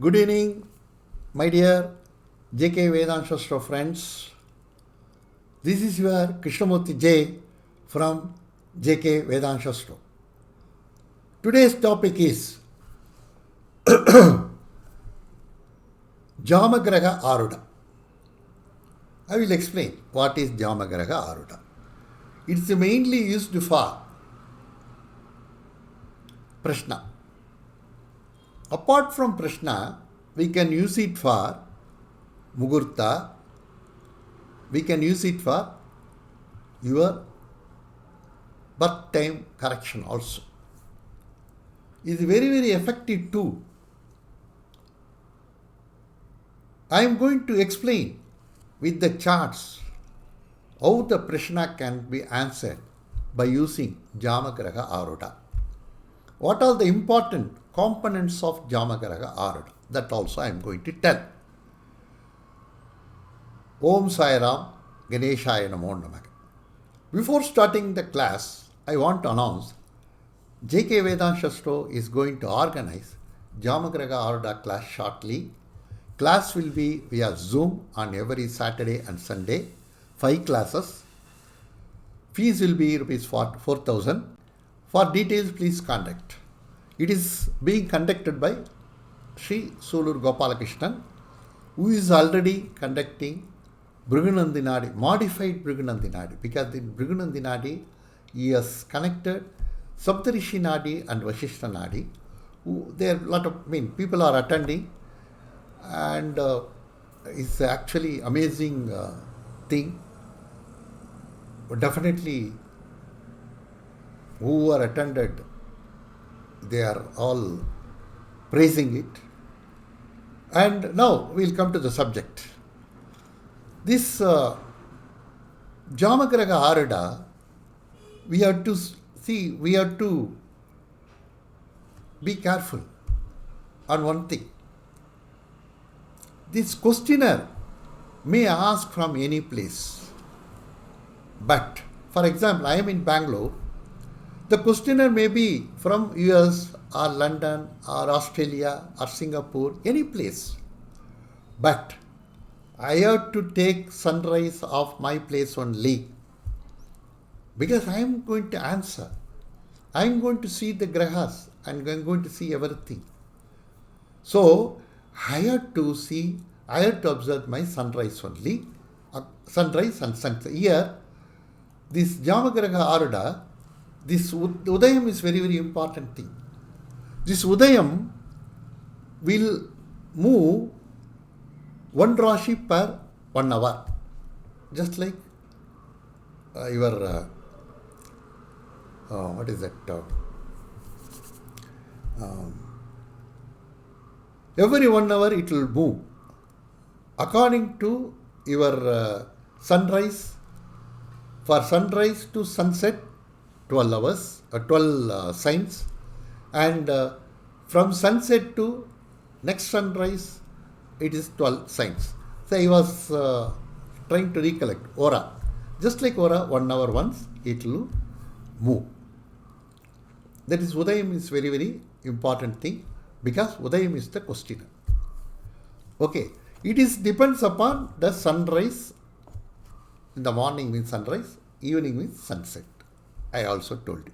Good evening, my dear jkvedanshastro friends. This is your Krishnamurti J from jkvedanshastro. Today's topic is Jamagraha Aruda. I will explain what is Jamagraha Aruda. It is mainly used for Prashna. Apart from Prashna, we can use it for Muhurta. We can use it for your birth time correction also. It is very, very effective too. I am going to explain with the charts how the Prashna can be answered by using Jamagraha Aruda. What are the important components of Jamagraha Aruda? That also I am going to tell. Om Sai Ram, Ganeshaya Namo Namaha. Before starting the class, I want to announce jkvedanshastro is going to organize Jamagraha Aruda class shortly. Class will be via Zoom on every Saturday and Sunday. 5 classes. Fees will be rupees 4,000. For details, please contact. It is being conducted by Sri Sulur Gopalakrishnan, who is already conducting Bhrigunandi Nadi, modified Bhrigunandi Nadi, because in Bhrigunandi Nadi, he has connected Saptarishi Nadi and Vashishta Nadi. There are a lot of people are attending, and it's actually amazing thing. Definitely, who are attended, they are all praising it. And now we'll come to the subject. This Jamagraha Aruda, we have to be careful on one thing. This questioner may ask from any place. But, for example, I am in Bangalore. The questioner may be from US or London or Australia or Singapore, any place. But I have to take sunrise of my place only, because I am going to answer. I am going to see the grahas and I am going to see everything. So I have to observe my sunrise only, sunrise and sunset. Here, this Jamagraha Aruda, this Udayam is very, very important thing. This Udayam will move one Rashi per 1 hour. Just like your, what is that? Every 1 hour it will move. According to your sunrise, for sunrise to sunset, 12 hours, 12 signs, and from sunset to next sunrise, it is 12 signs. So I was trying to recollect aura. Just like aura, 1 hour once, it will move. That is, Udayam is very, very important thing, because Udayam is the questioner. Okay, it is depends upon the sunrise. In the morning means sunrise, evening means sunset. I also told you.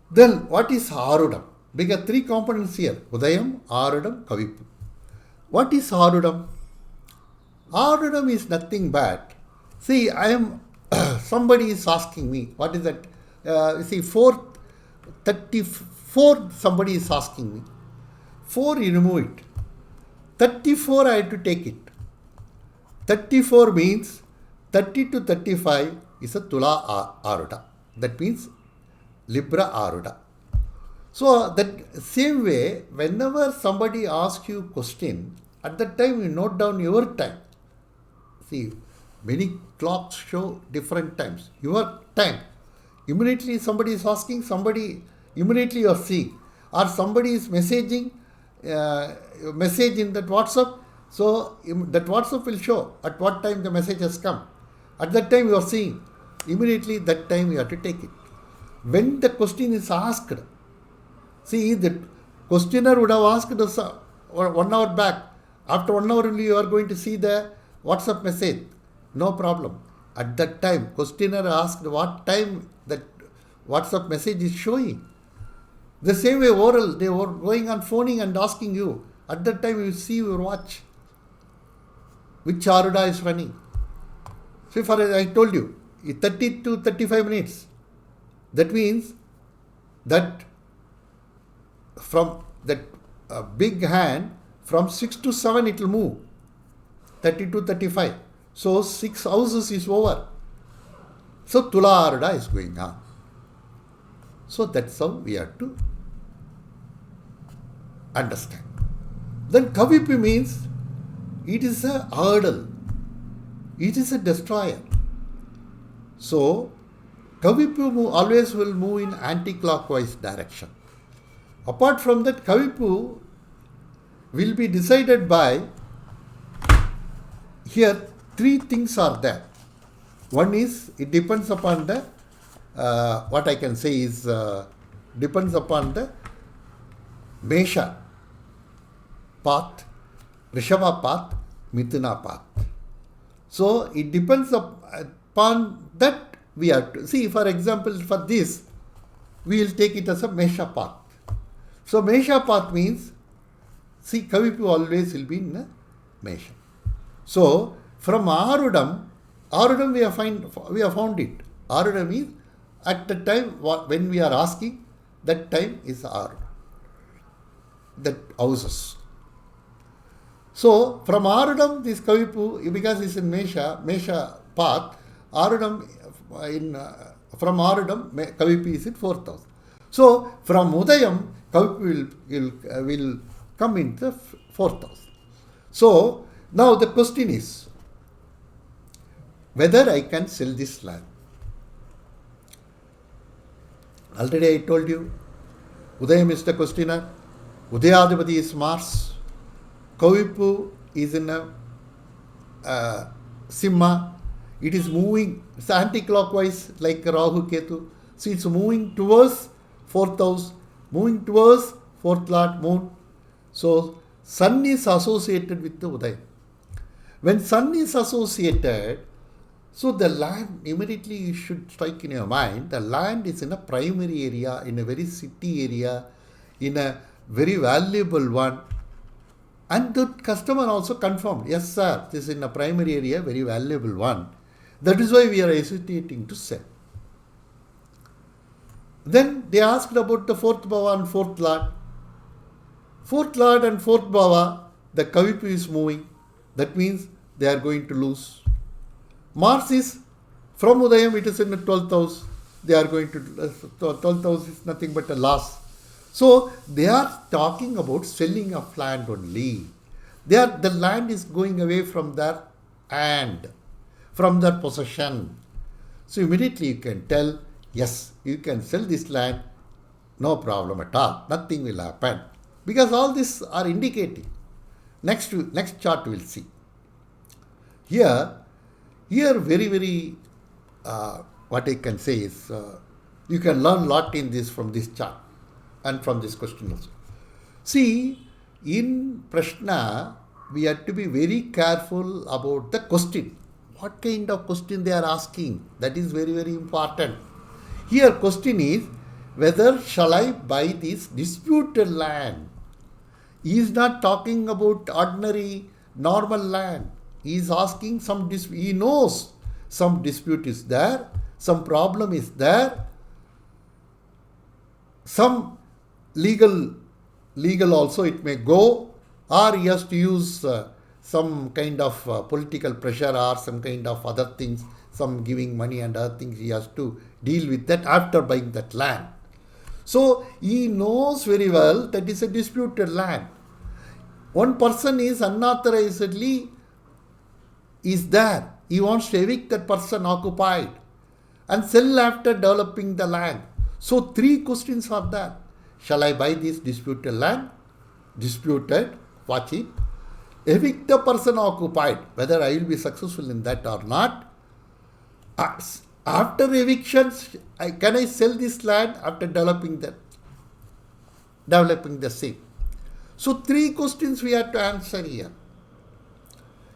Then what is Arudam? Because 3 components here: Udayam, Arudam, Kavippu. What is Arudam? Arudam is nothing but, see, somebody is asking me, what is that? 434, somebody is asking me. 4, you remove it. 34, I have to take it. 34 means 30 to 35 is a Tula Aruda. That means Libra Aruda. So that same way, whenever somebody asks you question, at that time you note down your time. See, many clocks show different times. Your time. Immediately somebody is asking, immediately you are seeing. Or somebody is messaging, message in that WhatsApp. So that WhatsApp will show at what time the message has come. At that time you are seeing. Immediately that time you have to take it. When the question is asked, see, the questioner would have asked 1 hour back. After 1 hour only you are going to see the WhatsApp message. No problem. At that time, questioner asked what time that WhatsApp message is showing. The same way oral, they were going on phoning and asking you. At that time you see your watch. Which Aruda is running. See, for I told you, 30 to 35 minutes. That means that from that big hand, from 6 to 7 it will move. 30 to 35. So 6 houses is over. So Tula Aruda is going on. So that's how we have to understand. Then Kavipi means it is a hurdle. It is a destroyer. So Kavipu always will move in anti-clockwise direction. Apart from that, Kavipu will be decided by, here 3 things are there. One is, it depends upon the, what I can say is, depends upon the Mesha path, Rishabha path, Mithuna path. So it depends upon that we have to see. For example, for this, we will take it as a Mesha path. So Mesha path means, see, Kavipu always will be in a Mesha. So from Arudam we have found it. Arudam is at the time when we are asking, that time is Arudam. That houses. So from Arudam, this Kavipu, because it's in Mesha path, Arudam from Arudam, Kavipu is in 4,000. So from Udayam, Kavipu will come into 4,000. So now the question is, whether I can sell this land. Already I told you, Udayam is the questioner, Udayadipati is Mars, Kavipu is in a Simha, it is moving, it's anti-clockwise like Rahu Ketu. See, it's moving towards 4th house, moving towards 4th Lord moon. So Sun is associated with the Udayam. When Sun is associated, so the land, immediately you should strike in your mind, the land is in a primary area, in a very city area, in a very valuable one. And the customer also confirmed, yes sir, this is in a primary area, very valuable one. That is why we are hesitating to sell. Then they asked about the 4th Bhava and 4th Lord. 4th Lord and 4th Bhava, the Kavipu is moving. That means they are going to lose. Mars is from Udayam, it is in the 12th house. They are going to, 12th house is nothing but a loss. So they are talking about selling of land only. The land is going away from their hand, from their possession. So immediately you can tell, yes, you can sell this land, no problem at all. Nothing will happen. Because all these are indicating. Next chart we will see. Here very, very, what I can say is, you can learn a lot in this from this chart and from this question also. See, in Prashna, we have to be very careful about the question. What kind of question they are asking? That is very, very important. Here question is, whether shall I buy this disputed land? He is not talking about ordinary, normal land. He is asking he knows some dispute is there, some problem is there, some legal also it may go, or he has to use some kind of political pressure or some kind of other things, some giving money and other things, he has to deal with that after buying that land. So he knows very well that is a disputed land. One person is unauthorizedly is there. He wants to evict that person occupied and sell after developing the land. So 3 questions are there. Shall I buy this disputed land? Disputed, watch it. Evict the person occupied, whether I will be successful in that or not. After evictions, can I sell this land after developing the same? So 3 questions we have to answer here.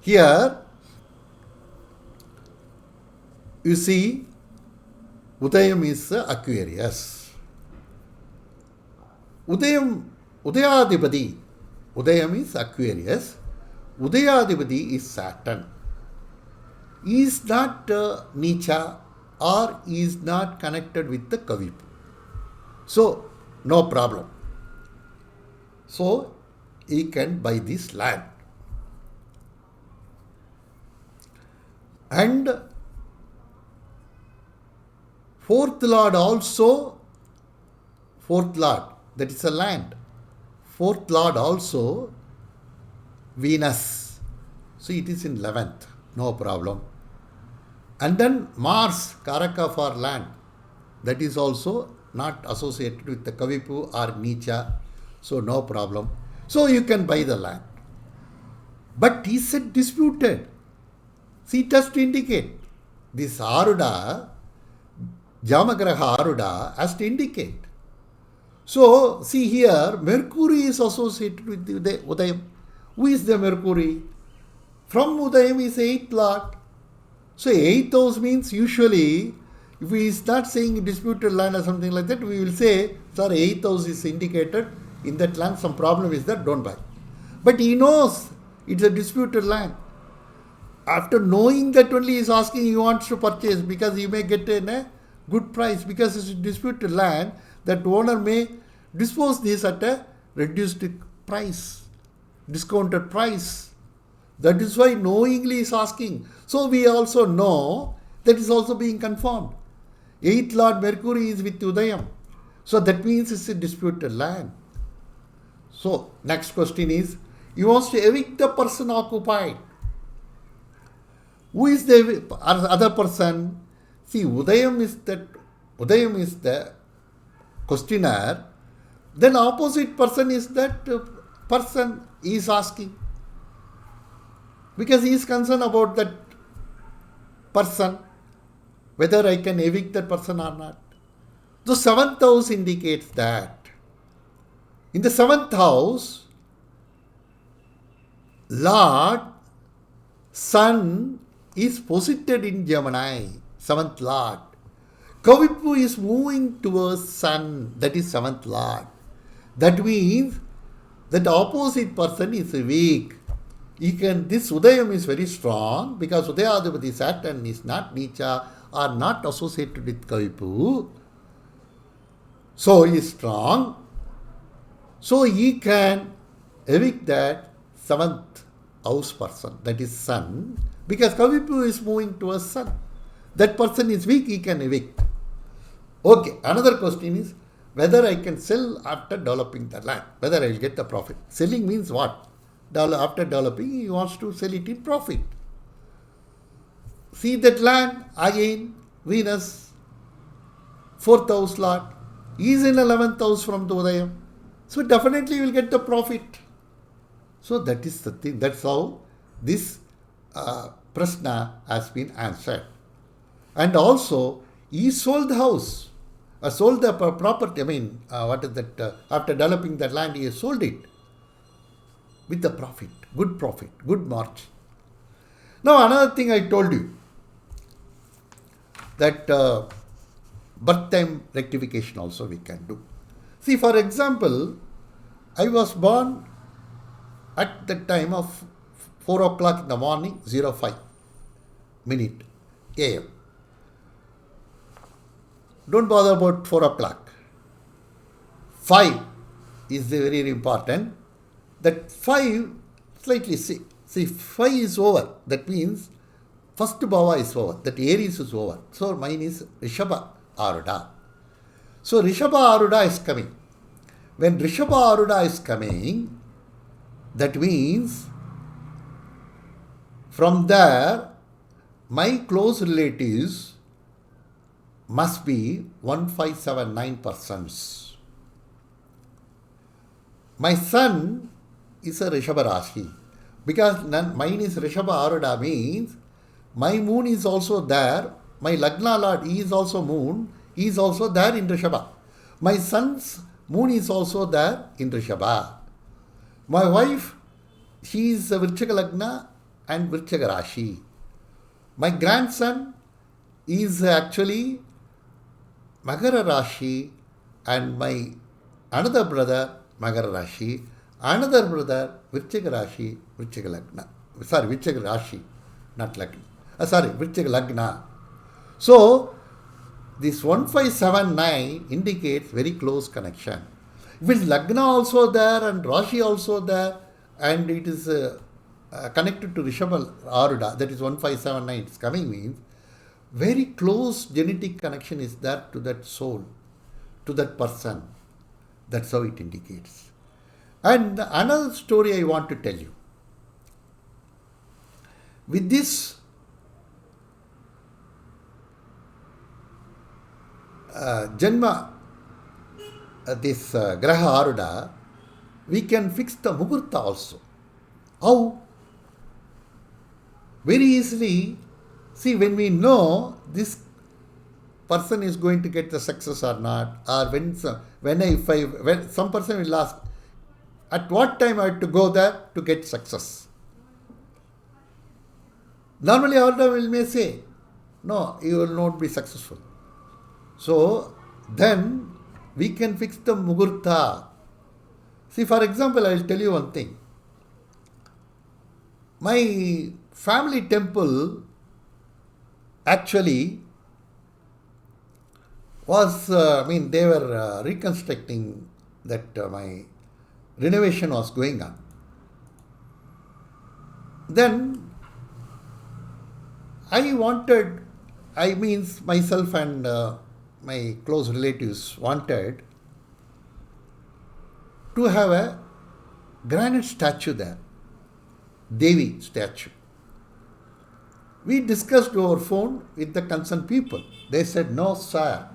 Here, you see, Udayam is Aquarius. Udayadipati. Udayam is Aquarius. Udayadipati is Saturn. Is not Nicha or is not connected with the Kavipu. So, no problem. So, he can buy this land. And fourth lord also, that is a land. Fourth lord also, Venus. So, it is in 11th, no problem. And then Mars, Karaka for land. That is also not associated with the Kavipu or Nicha. So, no problem. So, you can buy the land. But he said disputed. See, just to indicate. This Aruda, Jamagraha Aruda has to indicate. So, see here, Mercury is associated with the Udayam. Who is the Mercury? From Udayam is 8th lord. So, 8th house means usually, if we start saying disputed land or something like that, we will say, sir, 8th house is indicated. In that land, some problem is there, don't buy. But he knows it's a disputed land. After knowing that only he is asking, he wants to purchase because he may get a good price. Because it's a disputed land, that owner may dispose this at a reduced price, discounted price. That is why knowingly he is asking. So we also know that is also being confirmed. 8th Lord Mercury is with Udayam. So that means it's a disputed land. So next question is, he wants to evict the person occupied. Who is the other person? See, Udayam is the questioner. Then opposite person is that person he is asking. Because he is concerned about that person, whether I can evict that person or not. The 7th house indicates that. In the 7th house, Lord Sun is posited in Gemini, 7th Lord. Kavipu is moving towards Sun, that is 7th Lord. That means that the opposite person is weak. This Udayam is very strong because Udayadipati Saturn is not Nicha or not associated with Kavipu. So he is strong. So he can evict that 7th house person, that is Sun, because Kavipu is moving towards Sun. That person is weak, he can evict. Okay, another question is whether I can sell after developing the land, whether I will get the profit. Selling means what? After developing, he wants to sell it in profit. See that land, again, Venus, 4th house Lord. He is in 11th house from the Udayam. So definitely you will get the profit. So that is the thing. That's how this Prashna has been answered. And also, he sold the house, sold the property. After developing that land, he sold it with the profit, good margin. Now, another thing I told you, that birth time rectification also we can do. See, for example, I was born at the time of 4 o'clock in the morning, 05 minute AM. Don't bother about 4 o'clock. 5 is very important. That 5, slightly see 5 is over. That means first bhava is over. That Aries is over. So mine is Rishabha Aruda. So Rishabha Aruda is coming. When Rishabha Aruda is coming, that means from there, my close relatives must be 1579 persons. My son is a Rishabha Rashi. Because mine is Rishabha Aruda means my moon is also there. My Lagna Lord, he is also moon. He is also there in Rishabha. My son's moon is also there in Rishabha. My wife, she is a Virchaga Lagna and Virchaga Rashi. My grandson is actually Magara Rashi, and my another brother Magara Rashi, another brother Virchaga Rashi, Virchaga Lagna. Sorry, Virchaga Rashi, not Lagna. Virchaga Lagna. So, this 1579 indicates very close connection. If it's Lagna also there and Rashi also there, and it is connected to Rishabha Aruda, that is 1579, it's coming, means very close genetic connection is there to that soul, to that person. That's how it indicates. And another story I want to tell you. With this Janma, this Graha Aruda, we can fix the Muhurta also. How? Very easily. See, when we know this person is going to get the success or not, or when some person will ask, at what time I have to go there to get success? Normally, Aruda may say, no, you will not be successful. So, then we can fix the Muhurta. See, for example, I will tell you one thing. My family temple actually was, they were reconstructing that my renovation was going on. Then myself and my close relatives wanted to have a granite statue there, Devi statue. We discussed over phone with the concerned people. They said, no, sir.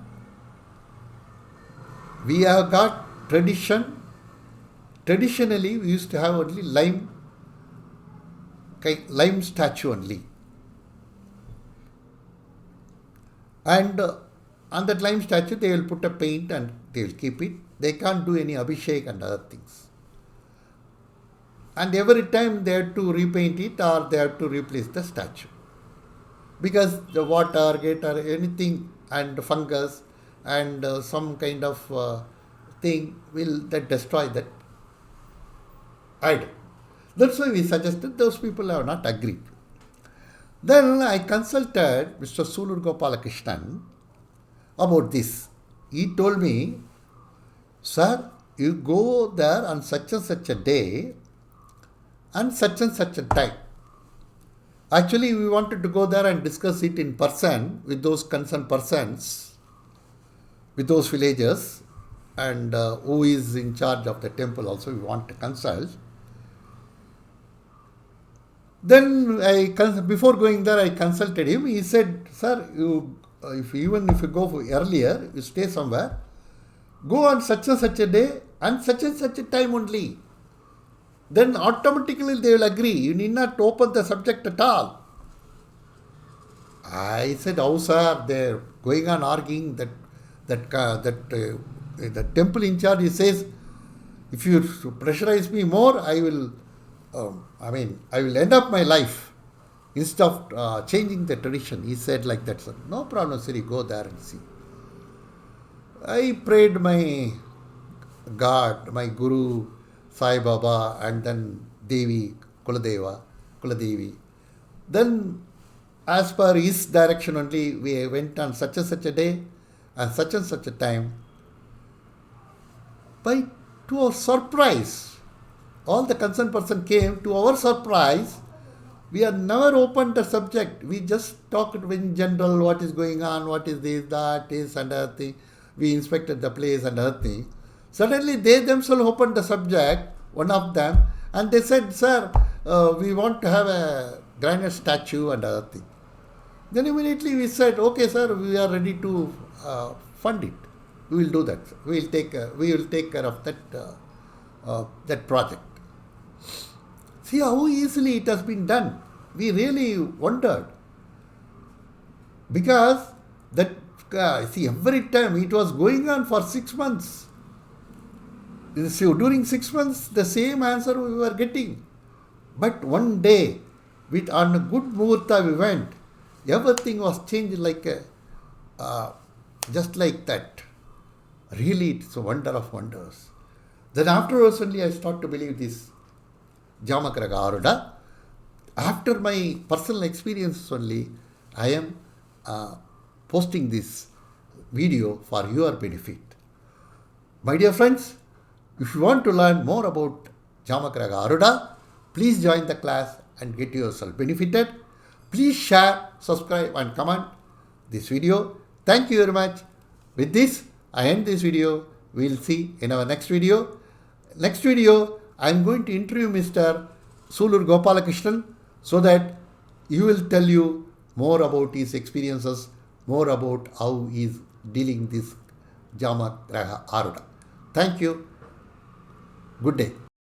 We have got tradition. Traditionally, we used to have only lime statue only. And on that lime statue, they will put a paint and they will keep it. They can't do any abhishek and other things. And every time they have to repaint it or they have to replace the statue. Because the water, anything and fungus and some kind of thing will destroy that idol. That's why we suggested. Those people have not agreed. Then I consulted Mr. Sulur Gopalakrishnan about this. He told me, sir, you go there on such and such a day and such a time. Actually, we wanted to go there and discuss it in person with those concerned persons, with those villagers, and who is in charge of the temple also we want to consult. Then before going there, I consulted him. He said, sir, if you go earlier, you stay somewhere, go on such and such a day and such a time only. Then automatically they will agree. You need not open the subject at all. I said, how sir, they're going on arguing that the temple in charge, he says, if you pressurize me more, I will end up my life instead of changing the tradition. He said like that, sir. No problem, sir, you go there and see. I prayed my God, my Guru, Sai Baba, and then Devi, Kuladevi. Then, as per his direction only, we went on such and such a day and such a time. To our surprise, all the concerned person came. To our surprise, we have never opened the subject. We just talked in general, what is going on, what is this, that is, and other thing. We inspected the place and other thing. Suddenly, they themselves opened the subject, one of them, and they said, sir, we want to have a granite statue and other thing. Then immediately we said, okay, sir, we are ready to fund it. We will do that. We will take care of that project. See how easily it has been done. We really wondered. Because every time it was going on for 6 months. So during 6 months, the same answer we were getting. But one day, on a good Muhurta we went, everything was changed like just like that. Really, it's a wonder of wonders. Then afterwards only I start to believe this Jamagraha Aruda. After my personal experience only, I am posting this video for your benefit. My dear friends, if you want to learn more about Jamagraha Aruda, please join the class and get yourself benefited. Please share, subscribe and comment this video. Thank you very much. With this, I end this video. We will see in our next video. Next video, I am going to interview Mr. Sulur Gopalakrishnan so that he will tell you more about his experiences, more about how he is dealing this Jamagraha Aruda. Thank you. Good day.